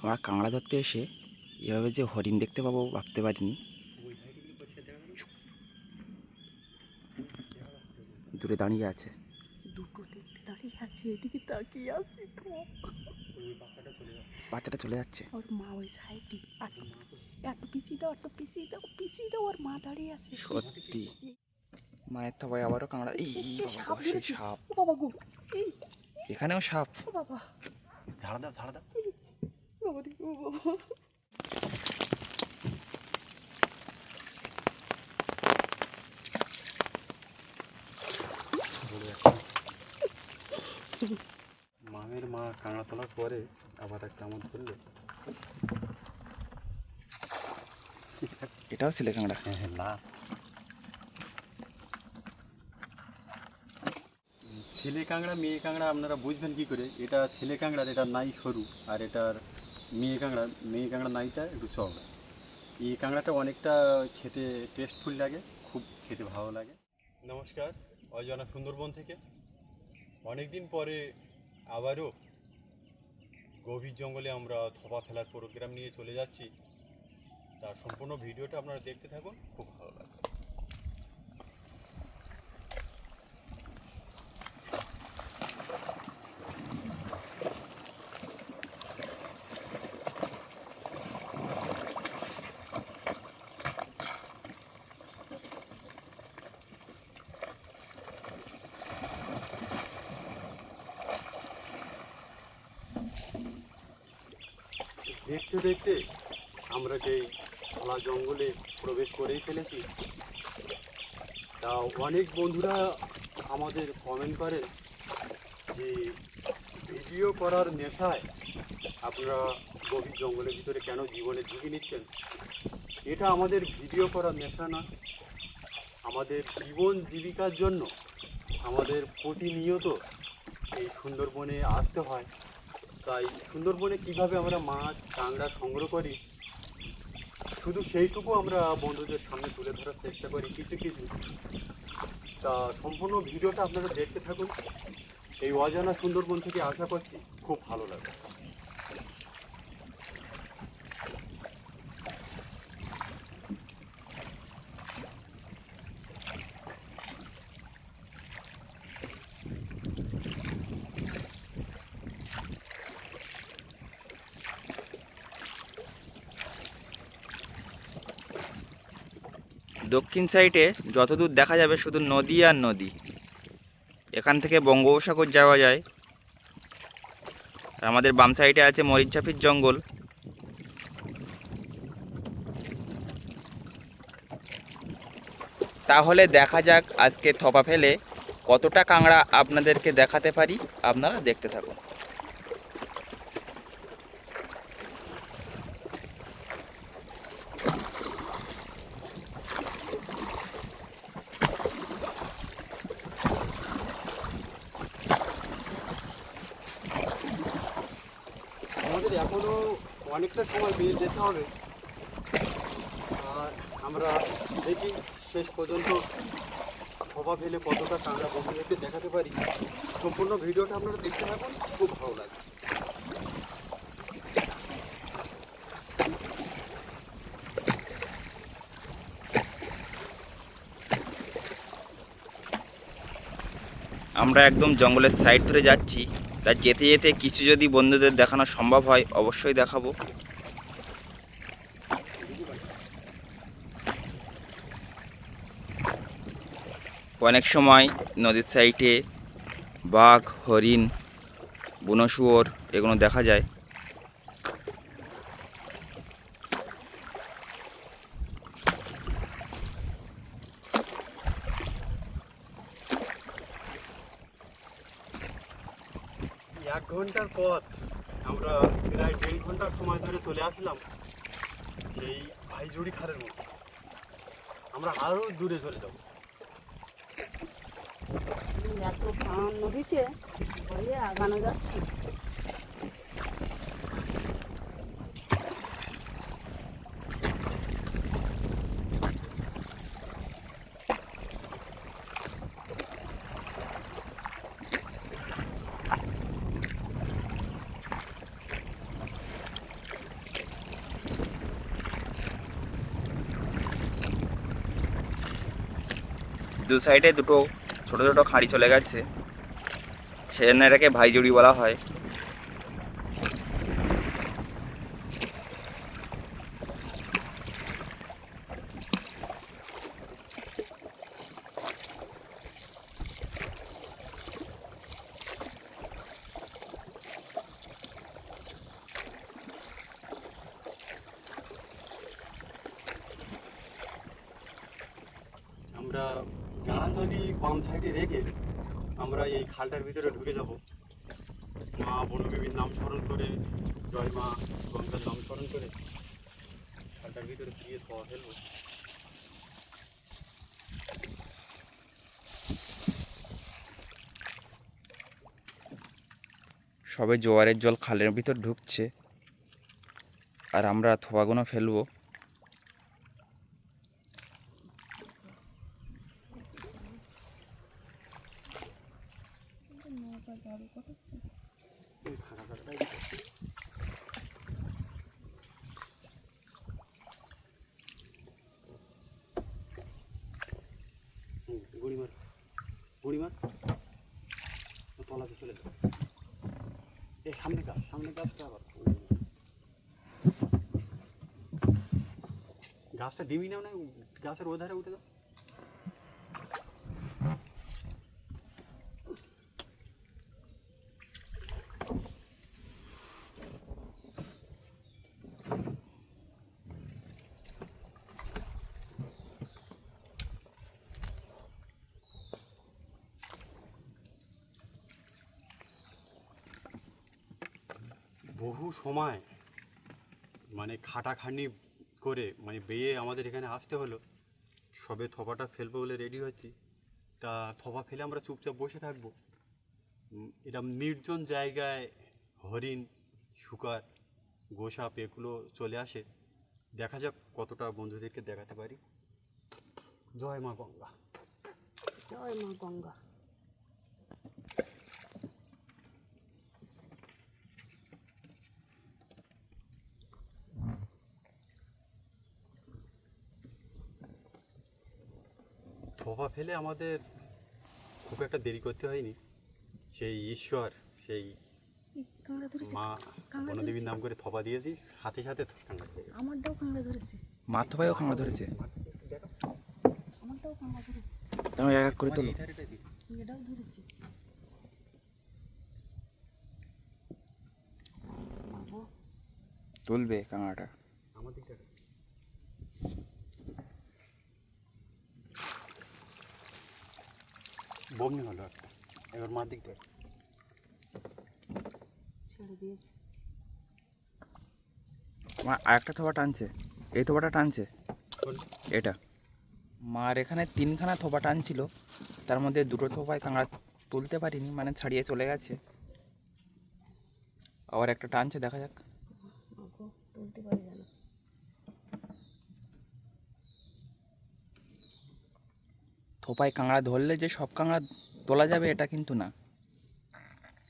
আমরা কাঁকড়া ধরতে এসে এভাবে যে হরিণ দেখতে পাবো ভাবতে পারিনি। দূরে দাঁড়িয়ে আছে, দুটো তিনটে দাঁড়িয়ে আছে, এদিকে তাকিয়ে আসি তো। বাচ্চাটা চলে যাচ্ছে। ওর মা ওই সাইডে, একটু পিছিয়ে দাও, একটু পিছিয়ে দাও, পিছিয়ে দাও, ওর মা দাঁড়িয়ে আছে। সত্যি মায়ের তো ভয়, আবারও কাঁকড়া। এই সাপ বাবা, সেই ধরেছে সাপ! ও বাবা গো, এই এখানেও সাপ! ও বাবা, ঝাড়া দাও, ঝাড়া দাও। বাবা রে, ও বাবা। মামের মা কাঁকড়া তোলার পরে আবার একটা আমার ধরলো। এটাও ছেলে কাঁকড়া। হ্যাঁ হ্যাঁ, না ছেলে কাঁকড়া মেয়ে কাঁকড়া আপনারা বুঝবেন কী করে? এটা ছেলে কাঁকড়ার এটা নাই সরু, আর এটার মেয়ে কাঁকড়া নাইটা একটু চওড়া। এই কাঁকড়াটা অনেকটা খেতে টেস্টফুল লাগে, খুব খেতে ভালো লাগে। নমস্কার, অজানা সুন্দরবন থেকে অনেক দিন পরে আবারও গভীর জঙ্গলে আমরা থোপা ফেলার প্রোগ্রাম নিয়ে চলে যাচ্ছি। তার সম্পূর্ণ ভিডিওটা আপনারা দেখতে থাকুন, খুব ভালো লাগবে। দেখতে দেখতে আমরা যেই খোলা জঙ্গলে প্রবেশ করেই ফেলেছি। তা অনেক বন্ধুরা আমাদের কমেন্ট করেন যে ভিডিও করার নেশায় আপনারা গভীর জঙ্গলের ভিতরে কেন জীবনের ঝুঁকি নিচ্ছেন। এটা আমাদের ভিডিও করার নেশা না, আমাদের জীবন জীবিকার জন্য আমাদের প্রতিনিয়ত এই সুন্দরবনে আসতে হয়। তাই সুন্দরবনে কিভাবে আমরা মাছ কাঁকড়া সংগ্রহ করি, শুধু সেইটুকু আমরা বন্ধুদের সামনে তুলে ধরার চেষ্টা করি কিছু কিছু। তা সম্পূর্ণ ভিডিওটা আপনারা দেখতে থাকুন। এই অজানা সুন্দরবন থেকে আশা করছি খুব ভালো লাগবে। দক্ষিণ সাইডে যতদূর দেখা যাবে শুধু নদী আর নদী। এখান থেকে বঙ্গোপসাগর যাওয়া যায়। আর আমাদের বাম সাইডে আছে মরিচঝাপির জঙ্গল। তাহলে দেখা যাক আজকে থোপা ফেলে কতটা কাঁকড়া আপনাদেরকে দেখাতে পারি। আপনারা দেখতে থাকুন। আমাদের এখনও অনেকটা সময় বেরিয়ে যেতে হবে। আর আমরা দেখি শেষ পর্যন্ত থোপা ফেলে কতটা কাঁকড়া বন্ধুদেরকে দেখাতে পারি। সম্পূর্ণ ভিডিওটা আপনারা দেখতে থাকুন, খুব ভালো লাগবে। আমরা একদম জঙ্গলের সাইড ধরে যাচ্ছি। তা যেতে যেতে কিছু যদি বন্ধুদের দেখানো সম্ভব হয় অবশ্যই দেখাবো। অনেক সময় নদীর সাইডে বাঘ, হরিণ, বুনো শুয়োর এগুলো দেখা যায়। এক ঘন্টার পথ আমরা প্রায় 1.5 ঘন্টার সময় ধরে চলে আসলাম সেই ভাইজুড়ি খালের মধ্যে। আমরা আরও দূরে চলে যাব। এত ভাঙন নদীতে ভয়ে আগানো যাচ্ছে। দু সাইডে দুটো ছোট ছোট খাঁড়ি চলে গেছে, সেজন্য এটাকে ভাইজুড়ি বলা হয়। আমরা গান যদি বাম সাইডে রেখে আমরা এই খালটার ভিতরে ঢুকে যাব, মা বনদেবীর নাম স্মরণ করে, জয় মা গঙ্গার নাম স্মরণ করে খালটার ভিতরে গিয়ে খাওয়া ফেলবো। সবে জোয়ারের জল খালের ভিতর ঢুকছে আর আমরা থোপাগুলো ফেলবো। এই ফাঁকা জায়গাটায় গুড়ি মার, গুড়ি মার, তলাতে চলে যাবে। এই সামনে গাছটা আবার গাছটা ডিমি নাও না, গাছের ওধারে উঠে দাও। বহু সময় মানে খাটাখাটনি করে মানে বেয়ে আমাদের এখানে আসতে হলো, সবে থোপাটা ফেলবো বলে রেডি হচ্ছি। তা থোপা ফেলে আমরা চুপচাপ বসে থাকবো, এরকম নির্জন জায়গায় হরিণ, শুকার, গোসাপ এগুলো চলে আসে। দেখা যাক কতটা বন্ধুদেরকে দেখাতে পারি। জয় মা গঙ্গা। জয় মা গঙ্গা। থোপা ফেলে আমাদের খুব একটা দেরি করতে হয়নি, সেই ঈশ্বর, সেই এই কাঁকড়া ধরেছে, মা কাঁকড়া বনদেবীর ধরেছে। নাম করে থোপা দিয়েছি, সাথে সাথে কাঁকড়া খেয়ে গেছে। আমারটাও কাঁকড়া ধরেছে, মা থোপাইও কাঁকড়া ধরেছে, আমারটাও কাঁকড়া ধরেছে, তাহলে এক এক করে তোলো। এই ধারেটাই দিই। এটাও ধরেছে। বাবু, তুলবে কাঁকড়াটা। আমার দিকটা বমনি হলো একটা, এবার মার দিকটা ছেড়ে দিয়েছে। মা আর একটা থোপা টানছে, এই থোপাটা টানছে এটা। মার এখানে তিনখানা থোপা টানছিল, তার মধ্যে দুটো থোপায় কাঁকড়া তুলতে পারিনি, মানে ছাড়িয়ে চলে গেছে। আবার একটা টানছে, দেখা যাক। বাবু তুলতে পারি যেন। থোপায় কাঁকড়া ধরলে যে সব কাঁকড়া তোলা যাবে এটা কিন্তু না,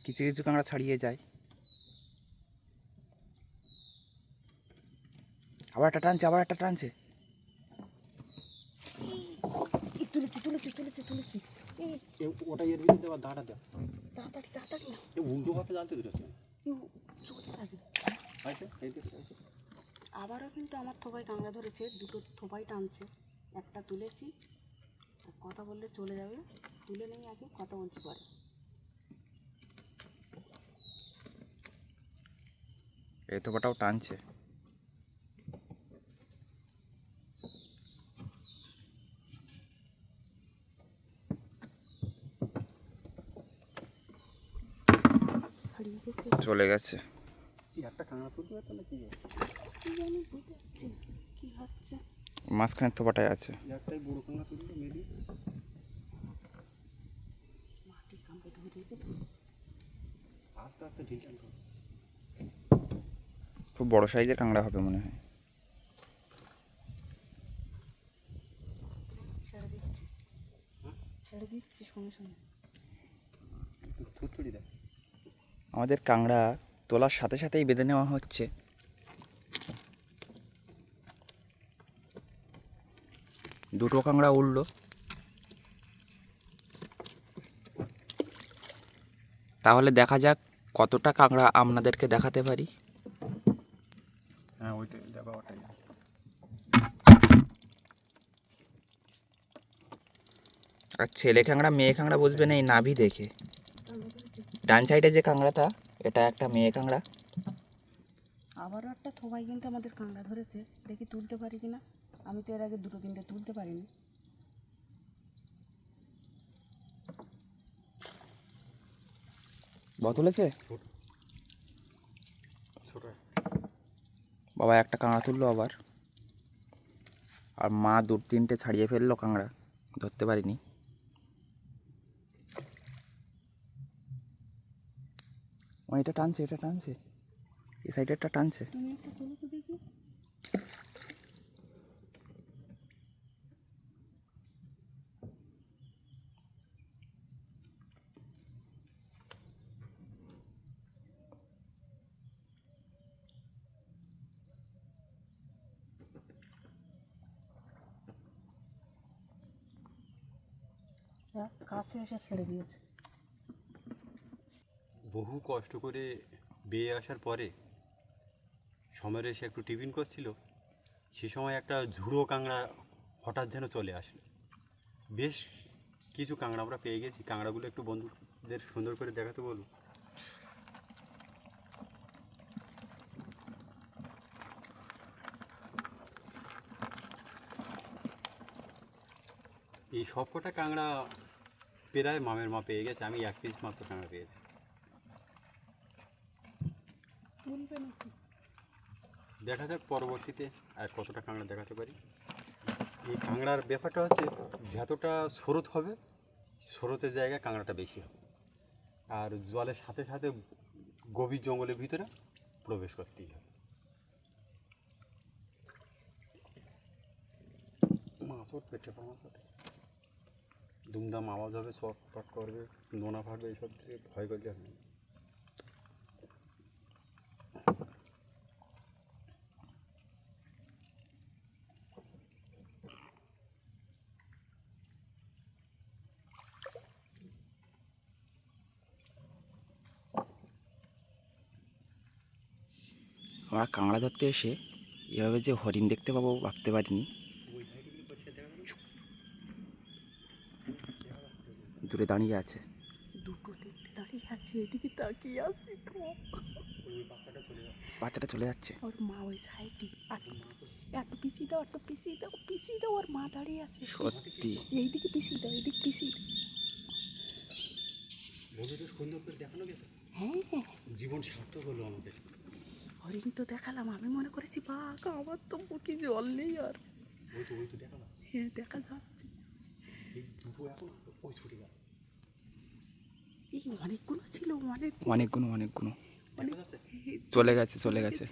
কিছু কিছু কাঁকড়া ছাড়িয়ে যায়। আবার একটা টানছে, আবার একটা টানছে। এই তুলেছি তুলেছি তুলেছি তুলেছি। এই ওটা এর ভিতরে দেওয়া দাঁড়া দেওয়া, তাড়াতাড়ি তাড়াতাড়ি না, উল্টো ভাবে জানতে দিয়েছে। চলে লাগে। আবারও কিন্তু আমার থোপায় কাঁকড়া ধরেছে, দুটো থোপাই টানছে। একটা তুলেছি, আর কথা বললে চলে যাবে, তুলে নেই আগে, কথা বলতে পারে। এই থোপাটাও টানছে। ছাড়িয়ে গেছে, চলে গেছে। একটা কাঁকড়া তুলতে পারতো না, কি কি জানি বুঝতে পারছি না কি হচ্ছে। মাঝখানের থোপাটায় আছে। একটাই বড় কাঁকড়া তুললো মেবি। মাটি কামড়ে ধরে গেছে। আস্তে আস্তে ঢিল টানতে হবে। খুব বড় সাইজের কাঁকড়া হবে মনে হয়। ছেড়ে দিচ্ছি, ছেড়ে দিচ্ছি সঙ্গে সঙ্গে। থুতড়ি দেয়। আমাদের কাঁকড়া তোলার সাথে সাথেই বেঁধে নেওয়া হচ্ছে। দুটো কাঁকড়া উঠলো, তাহলে দেখা যাক কতটা কাঁকড়া আপনাদেরকে দেখাতে পারি। হ্যাঁ ওইটাই দেখো, ওটাই। আর ছেলে কাঁকড়া মেয়ে কাঁকড়া বুঝবেন এই নাভি দেখে। ডান সাইডে যে কাঁকড়াটা, এটা একটা মেয়ে কাঁকড়া। আবারও একটা থোবাই কিন্তু আমাদের কাঁকড়া ধরেছে, দেখি তুলতে পারি কিনা। আমি তো এর আগে দুটো তিনটে তুলতে পারিনি। তুলেছে ছোট বাবা, একটা কাঁকড়া তুললো আবার। আর মা দু তিনটে ছাড়িয়ে ফেললো কাঁকড়া, ধরতে পারিনি। ও এটা টানছে, এটা টানছে, এই সাইডেরটা টানছে। তুমি একটা তুলো তো দেখি। কাছে এসে ছেড়ে দিয়েছে। বহু কষ্ট করে বেয়ে আসার পরে সময় এসে একটু টিফিন করছিল, সে সময় একটা ঝুড়ো কাঁকড়া হঠাৎ যেন চলে আসলো। বেশ কিছু কাঁকড়া আমরা পেয়ে গেছি। কাঁকড়াগুলো একটু বন্ধুদের সুন্দর করে দেখাতে বলুন। এই সব কটা কাঁকড়া প্রায় মামের মা পেয়ে গেছে, আমি এক পিস মাত্র কাঁকড়া পেয়েছি। তুলবে নাকি? দেখা যাক পরবর্তীতে আর কতটা কাঁকড়া দেখাতে পারি। এই কাঁকড়ার ব্যাপারটা হচ্ছে, যতটা স্রোত হবে স্রোতের জায়গায় কাঁকড়াটা বেশি হবে, আর জলের সাথে সাথে গভীর জঙ্গলের ভিতরে প্রবেশ করতেই হবে। মাছ উঠবে, টেপা মাছ ওঠে, দুমদাম আওয়াজ হবে, চট পট করবে, নোনা ফাটবে, এইসব থেকে ভয় করলে হবে না। আমরা কাঁকড়া ধরতে এসে এভাবে যে হরিণ দেখতে পাবো ভাবতে পারিনি। দূরে দাঁড়িয়ে আছে, দুটো তিনটে দাঁড়িয়ে আছে, এদিকে তাকিয়ে আছে তো। বাচ্চাটা চলে যাচ্ছে। ওর মা ওই সাইডে। এত পিছিয়ে দাও, এত পিছিয়ে দাও, পিছিয়ে দাও, ওর মা দাঁড়িয়ে আছে। সত্যি এইদিকে পিছিয়ে দাও, এদিকে পিছিয়ে দাও। বন্ধুদের সুন্দর করে দেখানো গেছে, হ্যাঁ হ্যাঁ, জীবন সার্থক হলো আমাদের। হরিণ তো দেখালাম, আমি মনে করেছি বাঘ, আমার তো মুখে জল নেই আর। ওই তো দেখালাম, হ্যাঁ দেখা যাচ্ছে। এই দুটো এখন আছে, ওই ছুটে গেল। এই অনেকগুলো ছিল, অনেকগুলো অনেক চলে গেছে, চলে গেছে।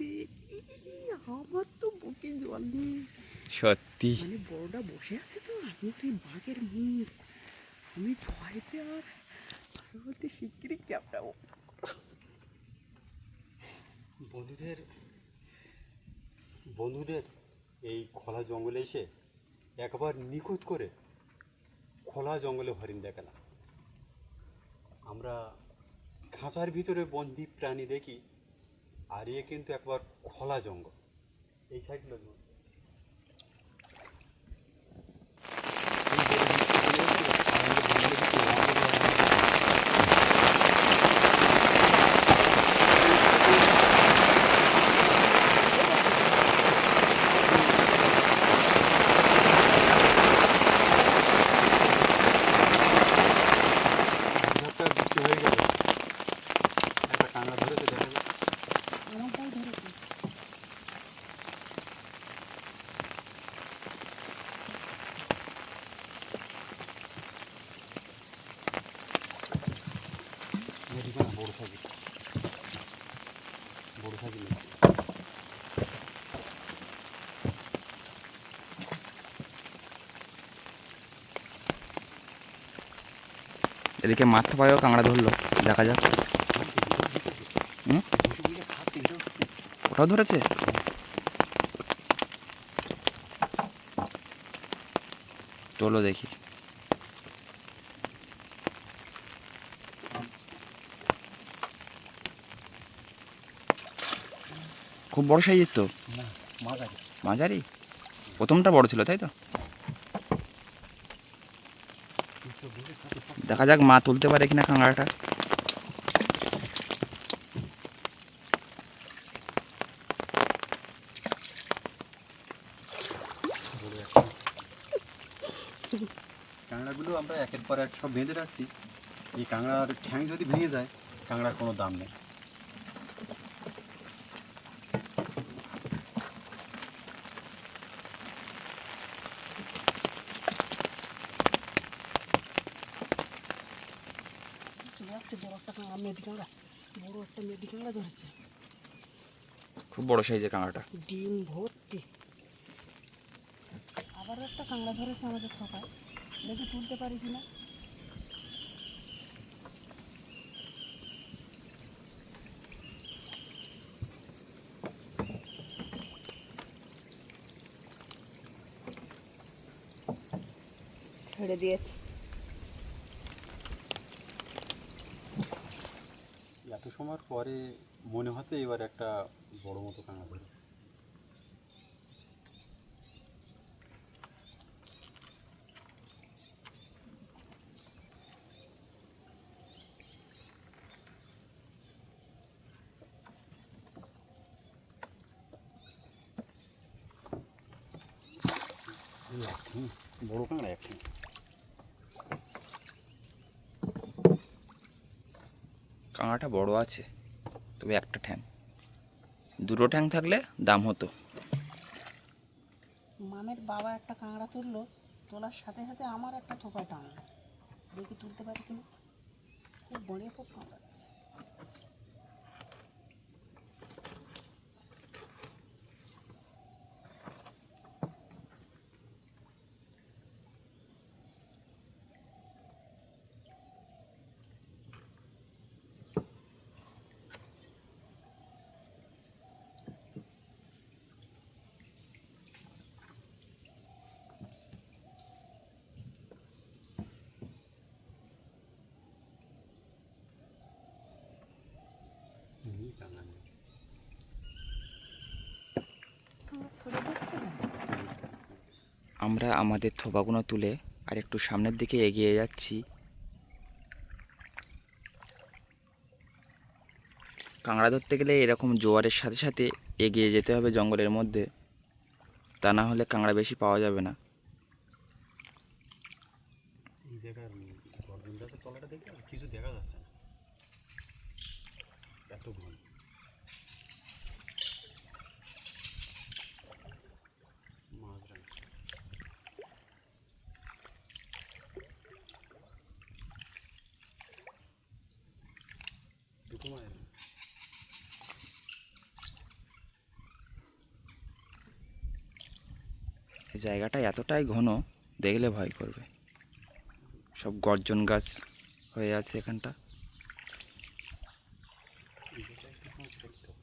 আমার তো বুকে জল নেই। সত্যি মানে বড়টা বসে আছে তো, আমি তো এই বাঘের মুখ, আমি ভয়তে আর আমি বলতে শিগগিরই ক্যাপটাবো। বন্ধুদের এই খোলা জঙ্গলে এসে একবার নিখুঁত করে খোলা জঙ্গলে হরিণ দেখালাম। আমরা খাঁচার ভিতরে বন্দি প্রাণী দেখি, আর এ কিন্তু একবার খোলা জঙ্গল। এই সাইডগুলো বৃষ্টি হয়ে গেল, একটা কাঁকড়া ধরেছে, দেখা যায়। আমারটাই ধরেছে। বড় সাইকেল এদিকে মাথা পায়েও কাঁকড়া ধরলো, দেখা যাক। ওটাও ধরেছে। চলো দেখি। খুব বড় সাইজের তো। না, মাঝারি। মাঝারি? প্রথমটা বড় ছিল তাই তো? দেখা যাক মা তুলতে পারে কিনা কাঁকড়াটা। কাঁকড়াগুলো আমরা একের পর এক সব বেঁধে রাখছি। এই কাঁকড়ার ঠ্যাং যদি ভেঙে যায়, কাঁকড়ার কোনো দাম নেই। চলে আসছে বড় একটা কাঁকড়া, মেদি কাঁকড়া, বড় একটা মেদি কাঁকড়া ধরেছে, খুব বড় সাইজের কাঁকড়াটা। ডিম ভর্তি। আবারও একটা কাঁকড়া ধরেছে আমাদের থোকায়, দেখি তুলতে পারি কিনা। ছেড়ে দিয়েছি। এত সময়ের পরে মনে হচ্ছে এবার একটা বড় মতো কাঁকড়া ধরে। বড় কাঁকড়া একটা। কাঁকড়াটা বড় আছে, তবে একটা ঠ্যাং। দুটো ঠ্যাং থাকলে দাম হতো। মামের বাবা একটা কাঁকড়া তুললো, তোলার সাথে সাথে আমার একটা থোকায় টানলো, দেখি তুলতে পারি কিনা। খুব বড় খুব কাঁকড়া আছে। কাঁকড়া নেই। কাঁকড়া ছেড়ে দিচ্ছে না। আমরা আমাদের থোপাগুলো তুলে আর একটু সামনের দিকে এগিয়ে যাচ্ছি। কাঁকড়া ধরতে গেলে এরকম জোয়ারের সাথে সাথে এগিয়ে যেতে হবে জঙ্গলের মধ্যে, তা না হলে কাঁকড়া বেশি পাওয়া যাবে না। এই জায়গার গর্জন গাছের তলাটা দেখে আর কিছু দেখা যাচ্ছে না, এত ঘন। মাঝরা দুটো মায়ের। এই জায়গাটা এতটাই ঘন, দেখলে ভয় করবে। সব গর্জন গাছ হয়ে আছে এখানটা। এই জায়গাটা একটু সময় করতে হবে।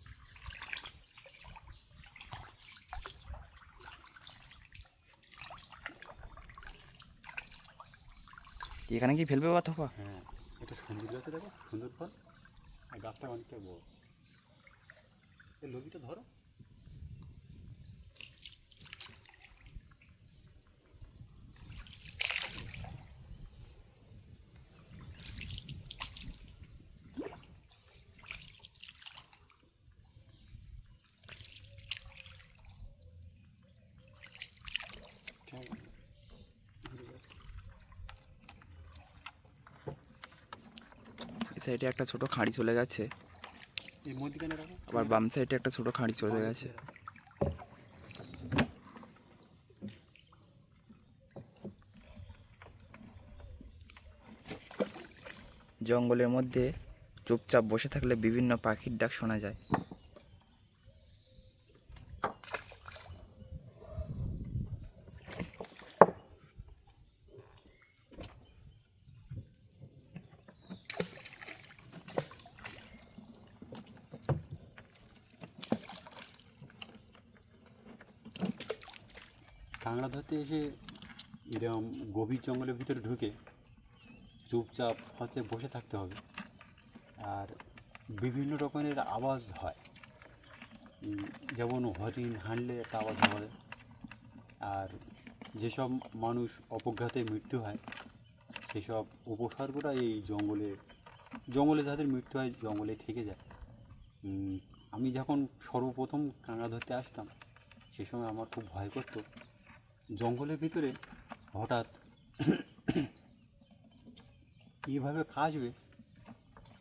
এখানে কি ফেলবে বা থোপা? হ্যাঁ, এটা সুন্দর গাছে দেখো, সুন্দর ফল, আর গাছটা অনেকটা বড়। এই লবিটা ধরো। এই সাইডে একটা ছোট খাঁড়ি চলে গেছে, এই মধ্যিখানে রাখো। আবার বাম সাইডে একটা ছোট খাঁড়ি চলে গেছে। জঙ্গলের মধ্যে চুপচাপ বসে থাকলে বিভিন্ন পাখির ডাক শোনা যায়। কাঁকড়া ধরতে এসে এরকম গভীর জঙ্গলের ভিতরে ঢুকে চুপচাপ হচ্ছে বসে থাকতে হবে। আর বিভিন্ন রকমের আওয়াজ হয়, যেমন হরিণ হাঁটলে একটা আওয়াজ হয়, আর যেসব মানুষ অপঘাতে মৃত্যু হয় সেসব উপসর্গটা এই জঙ্গলে যাদের মৃত্যু হয় জঙ্গলে থেকে যায়। আমি যখন সর্বপ্রথম কাঁকড়া ধরতে আসতাম সে সময় আমার খুব ভয় করতো, জঙ্গলের ভিতরে হঠাৎ কীভাবে কাজবে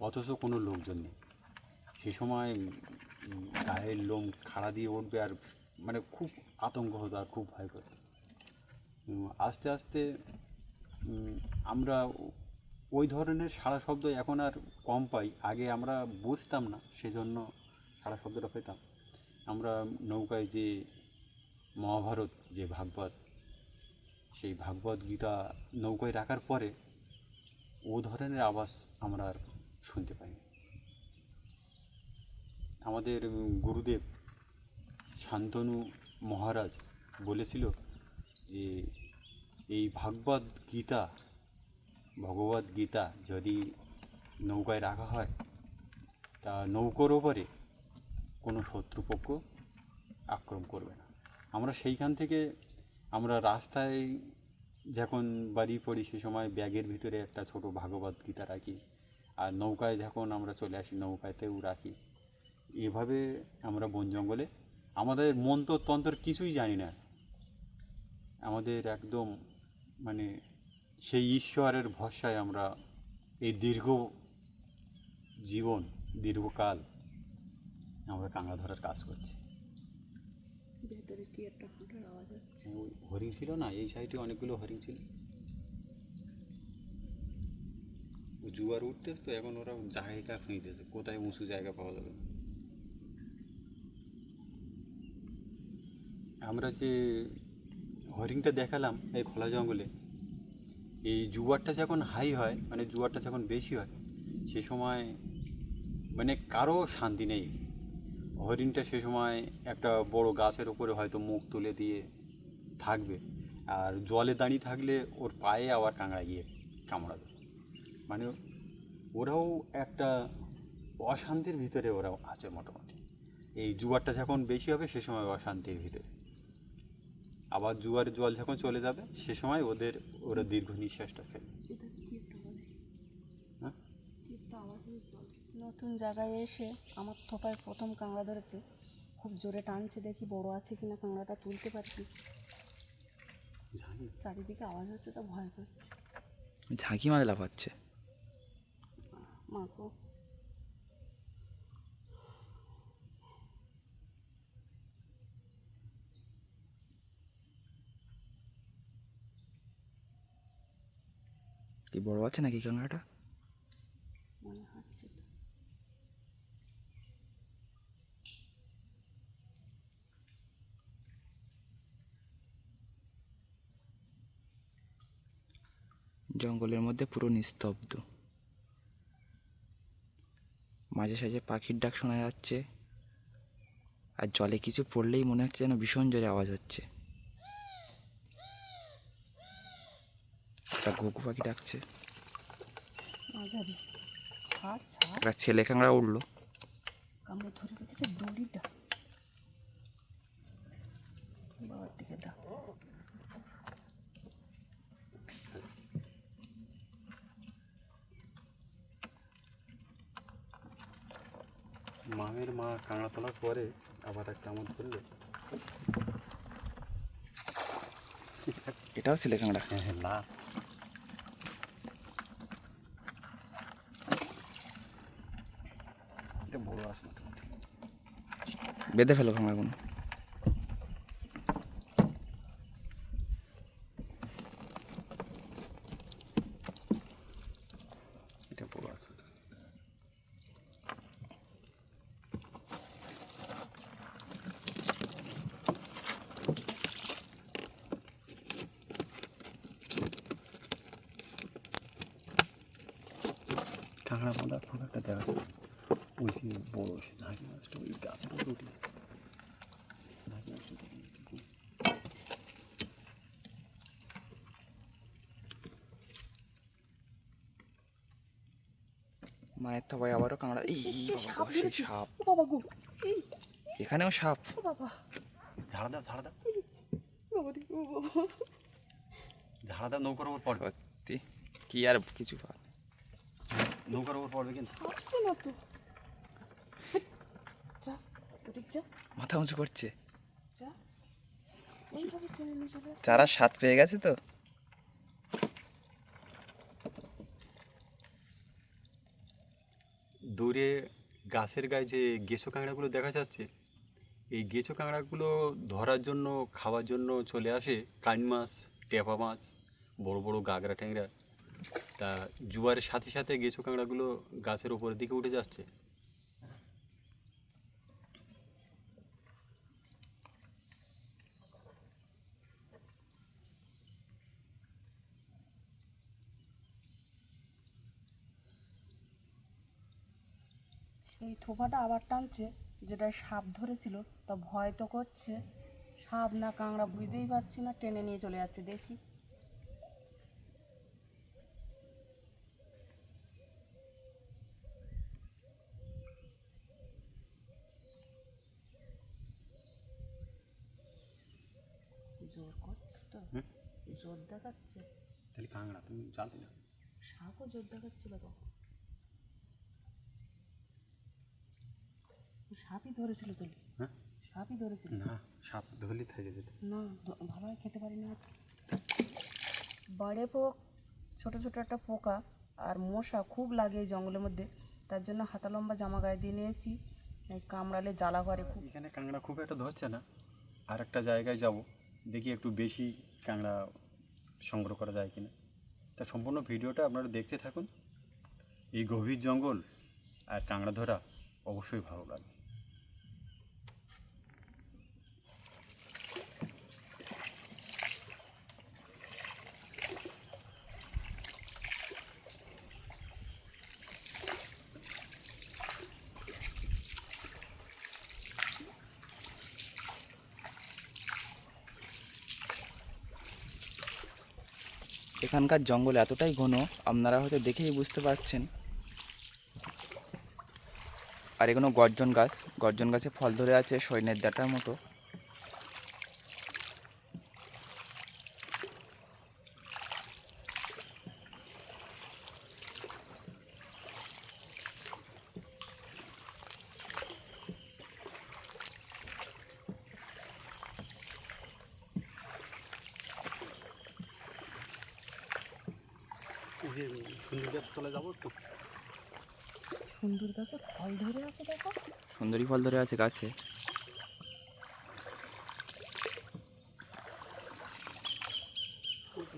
অথচ কোনো লোকজন নেই। সে সময় গায়ের লোম খাড়া দিয়ে উঠবে, আর মানে খুব আতঙ্ক হতো আর খুব ভয় করতো। আস্তে আস্তে আমরা ওই ধরনের সাড়া শব্দ এখন আর কম পাই, আগে আমরা বুঝতাম না সেজন্য সাড়া শব্দটা পেতাম। আমরা নৌকায় যে মহাভারত যে ভাগবত, সেই ভাগবত গীতা নৌকায় রাখার পরে ও ধরনের আওয়াজ আমরা আর শুনতে পাইনি। আমাদের গুরুদেব শান্তনু মহারাজ বলেছিল যে এই ভাগবত গীতা ভগবত গীতা যদি নৌকায় রাখা হয় তা নৌকোর ওপরে কোনো শত্রুপক্ষ আক্রমণ করবে না। আমরা সেইখান থেকে আমরা রাস্তায় যখন বাড়ি পড়ি সে সময় ব্যাগের ভিতরে একটা ছোট ভাগবত গীতা রাখি, আর নৌকায় যখন আমরা চলে আসি নৌকাতেও রাখি। এভাবে আমরা বন জঙ্গলে আমাদের মন্ত্রতন্ত্র কিছুই জানি না, আমাদের একদম মানে সেই ঈশ্বরের ভরসায় আমরা এই দীর্ঘকাল আমরা কাঁকড়া ধরার কাজ করছি। ভেতরে কি একটা হাঁটার আওয়াজ হচ্ছে। ওই হরিণ ছিল না, এই সাইডে অনেকগুলো হরিণ ছিল, জুয়ার উঠতে তো এখন ওরা জায়গা খুঁজতেছে কোথায় উঁচু জায়গা পাওয়া যাবে। আমরা যে হরিণটা দেখালাম এই খোলা জঙ্গলে, এই জুয়ারটা যখন হাই হয় মানে জুয়ারটা যখন বেশি হয় সে সময় মানে কারো শান্তি নেই। হরিণটা সে সময় একটা বড় গাছের উপরে হয়তো মুখ তুলে দিয়ে থাকবে, আর জলে দাঁড়িয়ে থাকলে ওর পায়ে আবার কাঁকড়া গিয়ে কামড়াবে। মানে ওরাও একটা অশান্তির ভিতরে ওরাও আছে মোটামুটি। এই জুয়ারটা যখন বেশি হবে সে সময় অশান্তির ভিতরে, আবার জুয়ারের জল যখন চলে যাবে সে সময় ওরা দীর্ঘ নিঃশ্বাসটা ফেলবে। হ্যাঁ, নতুন জায়গায় এসে আমার থোপায় প্রথম কাঁকড়া ধরেছে, খুব জোরে টানছে, দেখি বড় আছে কিনা কাঁকড়াটা তুলতে পারছি। জানি চারিদিকে আওয়াজ হচ্ছে তো ভয় করছে। ঝাঁকি মাছ লাফাচ্ছে। মাকো কি বড় আছে নাকি কাঁকড়াটা? মনে হচ্ছে তো। জঙ্গলের মধ্যে পুরো নিস্তব্ধ, মাঝে সাঝে পাখির ডাক শোনা যাচ্ছে, আর জলে কিছু পড়লেই মনে হচ্ছে যেন ভীষণ জোরে আওয়াজ হচ্ছে। একটা ঘুঘু পাখি ডাকছে, মাঝারি ছাড় ছাড় একটা ছেলে কাঁকড়া উঠলো। কামড়ে ধরে রেখেছে দড়িটা, বাবার দিকে দাও। মামের মা কাঁকড়া তোলার পরে আবার একটা আমার ধরলো। এটাও ছেলে কাঁকড়া। হ্যাঁ হ্যাঁ, লাভ এটা বড় আছে মোটামুটি। বেঁধে ফেলো কাঁকড়াগুলো। এটা বড় আছে। কাঁকড়া বাঁধা খুব একটা দেখা যায় না। ওই যে বড় সে ঝাঁকি মাছটা ওই গাছের উপরে উঠে ঝাঁকি মাছটা মায়ের থাবায় আবারও কাঁকড়া। এই বাবা গো, সেই সাপ। ও বাবা গো, এই এখানেও সাপ। ও বাবা, ঝাড়া দাও ঝাড়া দাও বাবারে, ও বাবা। ঝাড়া দাও, নৌকার উপর পড়বে, সত্যি কি আর কিছু পার। নৌকার উপর পড়বে কিন্তু। আসছে না তো। যা, ওদিক যা, মাথা উঁচু করছে। যা। ওইভাবে টেনে নিয়ে চলে আসছে। চারা স্বাদ পেয়ে গেছে তো। দূরে গাছের গায়ে যে গেঁচো কাঁকড়াগুলো দেখা যাচ্ছে, এই গেঁচো কাঁকড়াগুলো ধরার জন্য, খাওয়ার জন্য চলে আসে কান মাছ, টেপা মাছ, বড় বড় গাগরা ট্যাংরা। তা জোয়ারের সাথে সাথে গেঁচো কাঁকড়াগুলো গাছের উপরের দিকে উঠে যাচ্ছে। এই থোপাটা আবার টানছে, যেটা সাপ ধরেছিল, তা ভয় তো করছে। সাপ না কাঁকড়া বুঝতেই পারছি না, টেনে নিয়ে চলে যাচ্ছে, দেখি। জোর করছে তো, জোর দেখাচ্ছে। তাহলে কাঁকড়া তুমি জাল দিলে? সাপও জোর দেখাচ্ছিল তখন। সাপই ধরেছিল তো। হ্যাঁ, সাপই ধরেছিল। না, সাপ ধরলে থেকে যেত। না, ভালোই খেতে পারি না। বাড়ে পোক, ছোট ছোট একটা পোকা আর মশা খুব লাগে এই জঙ্গলের মধ্যে। তার জন্য হাতা লম্বা জামা গায়ে দিয়ে নিয়েছি, এই কামড়ালে জ্বালা করে খুব। এখানে কাঁকড়া খুব একটা ধরছে না, আর একটা জায়গায় যাব, দেখি একটু বেশি কাঁকড়া সংগ্রহ করা যায় কিনা। তা সম্পূর্ণ ভিডিওটা আপনারা দেখতে থাকুন। এই গভীর জঙ্গল আর কাঁকড়া ধরা অবশ্যই ভালো লাগবে। এখানকার জঙ্গল এতটাই ঘন, আপনারা হয়তো দেখেই বুঝতে পারছেন। আর এগুলো গর্জন গাছ, গর্জন গাছে ফল ধরে আছে সৈন্যের ডাঁটার মতো। এই যে সুন্দর গাছ তলায় যাবো একটু। সুন্দর গাছে ফল ধরে আছে, দেখো। সুন্দরী ফল ধরে আছে গাছে।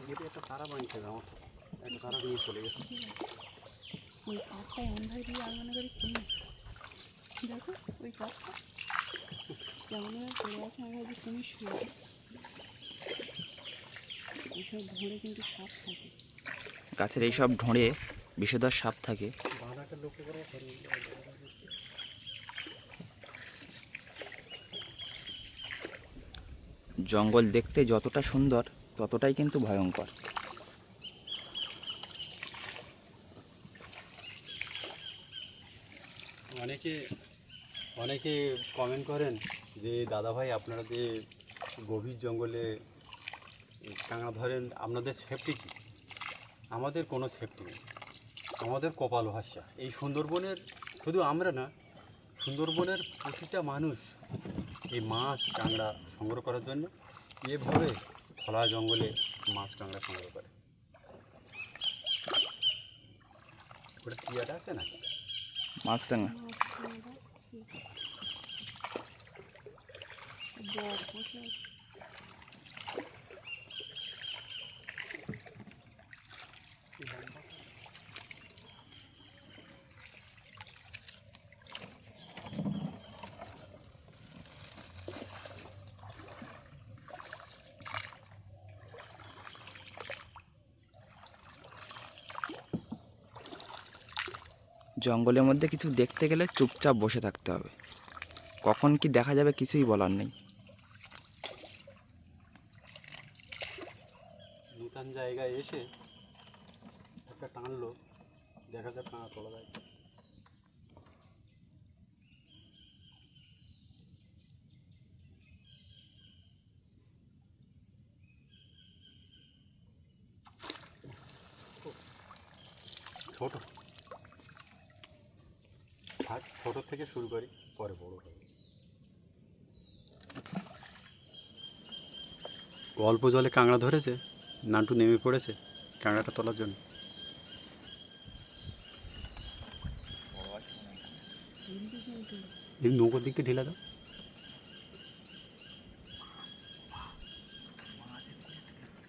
যেটা একটা চারা বানিয়েছে, আমার একটা চারা নিয়ে চলে গেছে। ওই কাঠটাই অন্ধায় দিয়ে আলমানা করে কিনে, দেখো ওই কাঠটা কেমন পড়ে আছে। আমি ভাবছি তুমি শুয়ে, ওইসব ধরে কিন্তু সাপ থাকে। গাছের এইসব ঢোঁড়ে বিষধর সাপ থাকে। বাঁধাকে লক্ষ্য করে জঙ্গল দেখতে যতটা সুন্দর ততটাই কিন্তু ভয়ঙ্কর। অনেকে অনেকে কমেন্ট করেন যে দাদা ভাই, আপনারা যে গভীর জঙ্গলে কাঁকড়া ধরেন, আপনাদের সেফটি কী? আমাদের কোনো সেফটি নেই, আমাদের কপাল ভাষা। এই সুন্দরবনের, শুধু আমরা না, সুন্দরবনের প্রতিটা মানুষ এই মাছ কাঁকড়া সংগ্রহ করার জন্য এভাবে খোলা জঙ্গলে মাছ কাঁকড়া সংগ্রহ করে। ওটা টিয়াটা আছে না? মাছরাঙা। বক বসে আছে। জঙ্গলের মধ্যে কিছু দেখতে গেলে চুপচাপ বসে থাকতে হবে, কখন কি দেখা যাবে কিছুই বলার নেই। নতুন জায়গায় এসে একটা টানলো, দেখা যাক কাঁকড়া তোলা যায়। ছোট, ফার্স্ট ছোট থেকে শুরু করি, পরে বড় হবে। অল্প জলে কাঁকড়া ধরেছে, নান্টু নেমে পড়েছে কাঁকড়াটা তোলার জন্য। এই নৌকোর দিকটা ঢিলা দাও।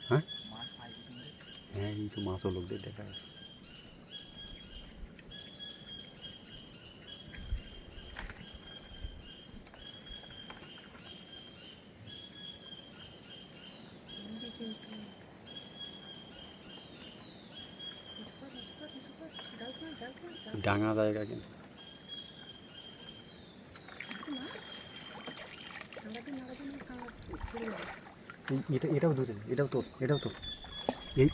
হ্যাঁ হ্যাঁ, এই তো মাছও লোকদের দেখা যাচ্ছে। ডাঙা জায়গা কিন্তু। এটাও ধরে, এটাও তো, এটাও তো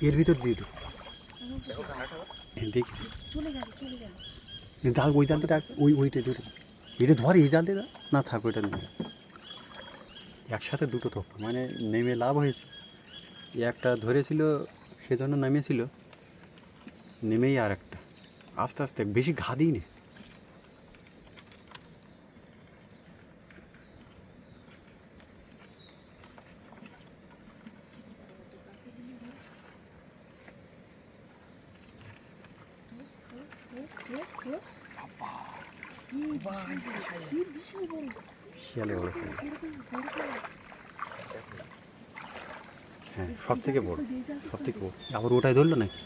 এর ভিতর দিয়ে দিই। দেখি জাল, ওই জালটা রাখ, ওইটা ধরে, এটা ধর, এই জাল দিয়ে না থাক, ওইটা নেই। একসাথে দুটো তো মানে নেমে লাভ হয়েছে। একটা ধরেছিল সেজন্য নেমেছিল, নেমেই আর একটা আস্তে আস্তে, বেশি ঘা দিই না। শিয়ালে বড়, হ্যাঁ সব থেকে বড়, সব থেকে বড়। আবার ওটাই ধরলো নাকি?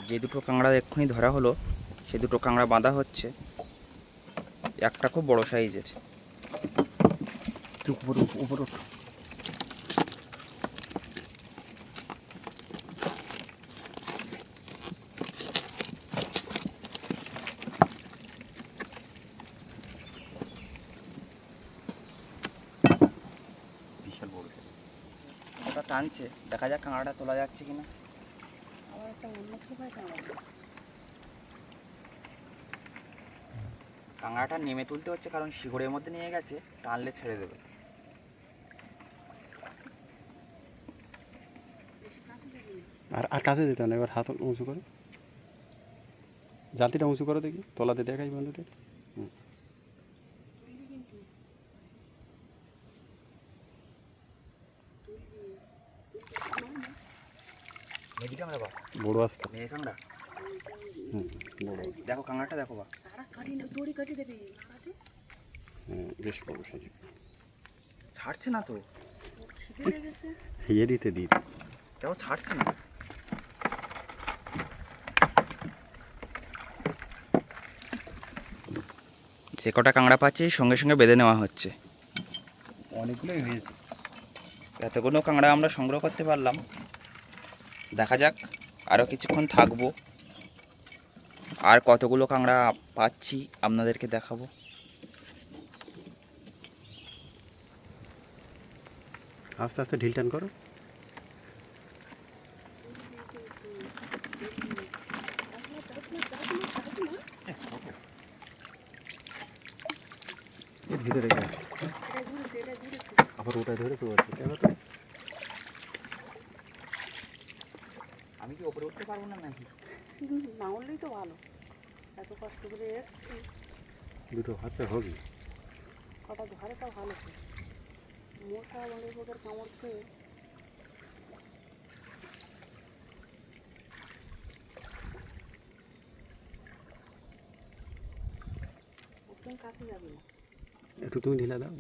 যে দুটো কাঁকড়া এক্ষুনি ধরা হলো সে দুটো কাঁকড়া বাঁধা হচ্ছে। একটা খুব বড় সাইজের। তুই উপর উপর ওঠ। বিশাল বড়। ওটা টানছে, দেখা যাক কাঁকড়াটা তোলা যাচ্ছে কিনা। আবার একটা অন্য থোপায় কাঁকড়া ধরেছে। কাঁকড়াটা নেমে তুলতে হচ্ছে কারণ শিকড়ের মধ্যে নিয়ে গেছে, টানলে ছেড়ে দেবে। আর কাছে যেতে না, এবার হাত উঁচু করো, জালতিটা উঁচু করো দেখি, তলাতে দেখাই বন্ধুদের। মেজি কাঁকড়া বা বড় আসতো। মেয়ে কাঁকড়া। বড়, দেখো কাঁকড়াটা দেখো বা। তারা কাটি না, দড়ি কাটি দেবে নাড়াতে। হ্যাঁ বেশ বড় সাইজ। ছাড়ছে না তো, খিদে লেগেছে। এরিতে দিই। দেখো ছাড়ছে না। যে কটা কাঁকড়া পাচ্ছি সঙ্গে সঙ্গে বেঁধে নেওয়া হচ্ছে। অনেকগুলোই হয়েছে। এতগুলো কাঁকড়া আমরা সংগ্রহ করতে পারলাম। দেখা যাক আরও কিছুক্ষণ থাকবো, আর কতগুলো কাঁকড়া পাচ্ছি আপনাদেরকে দেখাবো। আস্তে আস্তে ঢিল টান করো। এর ভিতরে আবার ওটাই ধরেছে, আমি কি ওপরে উঠতে পারবো না নাকি? না উঠলেই তো ভালো, এত কষ্ট করে এসছি। দুটো বাচ্চা হবে। কটা ধরে তাও ভালো ছিল। মশা অনেক প্রকার কামড় খেয়ে একদম কাছে যাবে না। একটু তুমি ঢিলা দাও।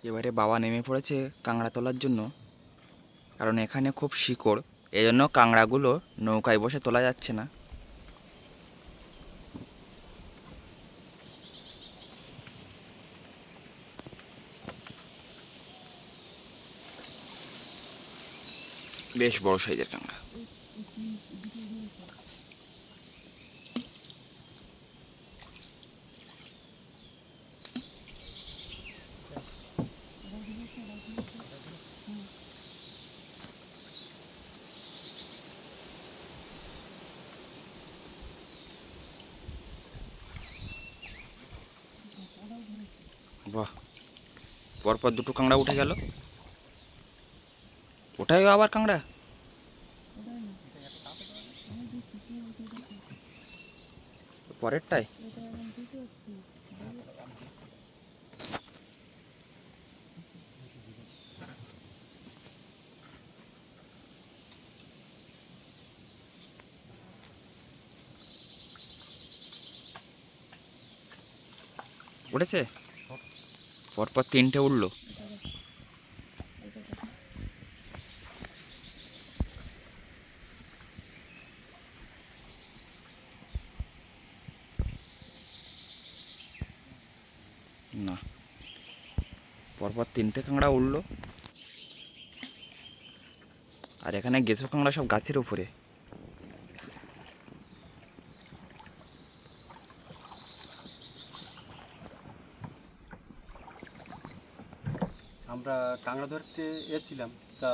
এবারে বাবা নেমে পড়েছে কাঁকড়া তোলার জন্য, কারণ এখানে খুব শিকড়, এই জন্য কাঁকড়াগুলো নৌকায় বসে তোলা যাচ্ছে না। বেশ বড় সাইজের কাঁকড়া। বাহ, পরপর দুটো কাঁকড়া উঠে গেল। ওটাই আবার কাঁকড়া? পরেরটাই? উঠেছে? পরপর তিনটে উঠলো। না, পরপর তিনটে কাঁকড়া উঠলো। আর এখানে গেছো কাঁকড়া সব গাছের উপরে। আমরা কাঁকড়া ধরতে এসেছিলাম, তা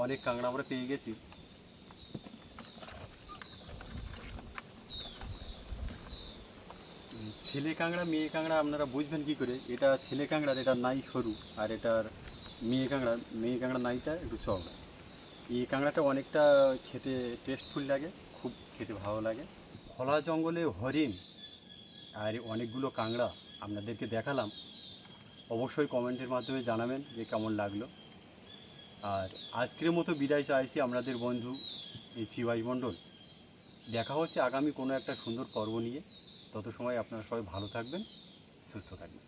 অনেক কাঁকড়া আমরা পেয়ে গেছি। ছেলে কাঁকড়া মেয়ে কাঁকড়া আপনারা বুঝবেন কী করে? এটা ছেলে কাঁকড়ার এটা নাই সরু, আর এটার মেয়ে কাঁকড়া নাইটা একটু চওড়া। এই কাঁকড়াটা অনেকটা খেতে টেস্টফুল লাগে, খুব খেতে ভালো লাগে। খোলা জঙ্গলে হরিণ আর অনেকগুলো কাঁকড়া আপনাদেরকে দেখালাম। অবশ্যই কমেন্টের মাধ্যমে জানাবেন যে কেমন লাগলো। আর আজকের মতো বিদায় চাইছি আপনাদের বন্ধু এই চিবাই মণ্ডল। দেখা হচ্ছে আগামী কোনো একটা সুন্দর পর্ব নিয়ে। তত সময় আপনারা সবাই ভালো থাকবেন, সুস্থ থাকবেন।